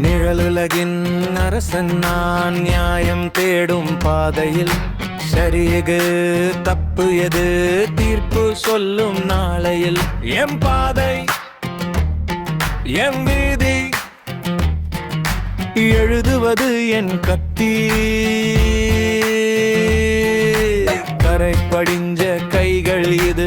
நிழலுலகின் அரசன் நான், நியாயம் தேடும் பாதையில் சரியது தப்பு எது தீர்ப்பு சொல்லும் நாளையில். எம் பாதை எம் வீதி எழுதுவது என் கத்தி. கரை படிஞ்ச கைகள் இது,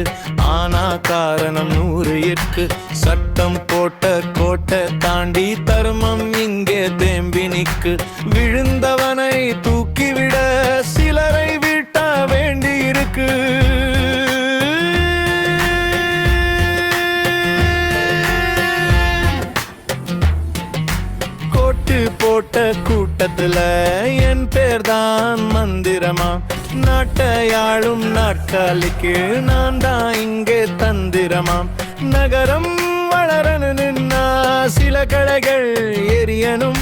ஆனா காரணம் 100 இருக்கு. சட்டம் போட்ட கோட்டை தாண்டி தர்மம் இங்கே தேம்பி நிக்கு. விழுந்தவனை தூக்கிவிட சிலரை வீட்ட வேண்டி இருக்கு. கோட்டு போட்ட கூட்டத்துல என் பேர்தான் மந்திரமா. நாட்டையாளும் நாட்காலிக்கு நான் தான் இங்கே தந்திரமாம். நகரம் வளரனு நின்னா சில கடைகள் எரியனும்.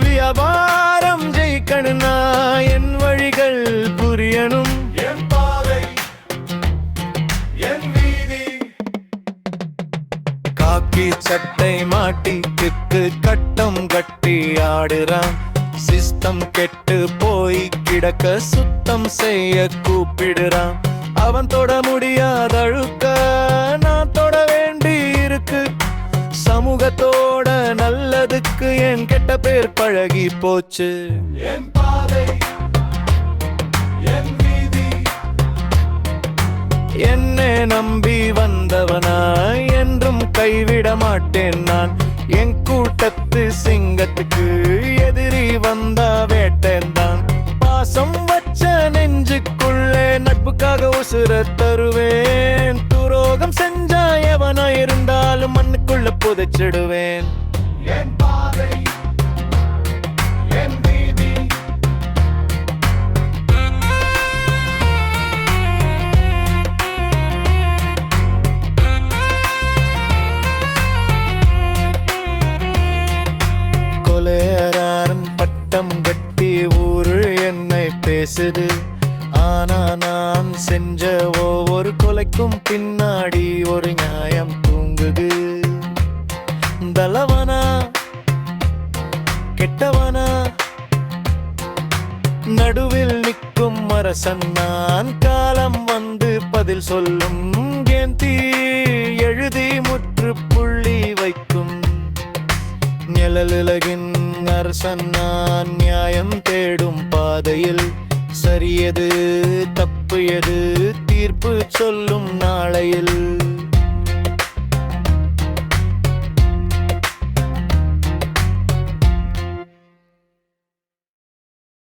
வியாபாரம் ஜெயிக்கணும்னா என் வழிகள் புரியணும். என் பாதை என் வீதி. காக்கி சட்டை மாட்டி கிக்கு கட்டம் கட்டி ஆடுறான். சிஸ்டம் கெட்டு போய் கிடக்க சுத்தம் செய்ய கூப்பிடுறான். அவன் தொட முடியாத அழுக்க நான் தொட வேண்டி இருக்கு. சமூகத்தோட நல்லதுக்கு என் கெட்ட பேர் பழகி போச்சு. என் பாதை என் வீதி. என்னை நம்பி வந்தவனா என்றும் கைவிட மாட்டேன் நான். என் கூட்டத்து சிங்கத்துக்கு எதிரி வந்தா வேட்டேன் தான். பாசம் வச்ச நெஞ்சுக்குள்ளே நட்புக்காக உசுர தருவேன். துரோகம் செஞ்சா எவனா இருந்தாலும் மண்ணுக்குள்ள புதைச்சிடுவேன். என் பாதை என் வீதி. கொலையராரன் பட்டம் கட்டி ஊரு என்னை பேசுது. ஆனா நான் செஞ்ச ஒவ்வொரு கொலைக்கும் பின்னாடி ஒரு நியாயம் தூங்குது. தலவனா கெட்டவனா நடுவில் நிற்கும் அரசன் நான். காலம் வந்து பதில் சொல்லும். என் தீ எழுதி முற்றுப்புள்ளி வைக்கும். நிழலுலகின் அரசன் நான், நியாயம் தேடும் பாதையில் சரியது தப்பு எது தீர்ப்பு சொல்லும் நாளையில்.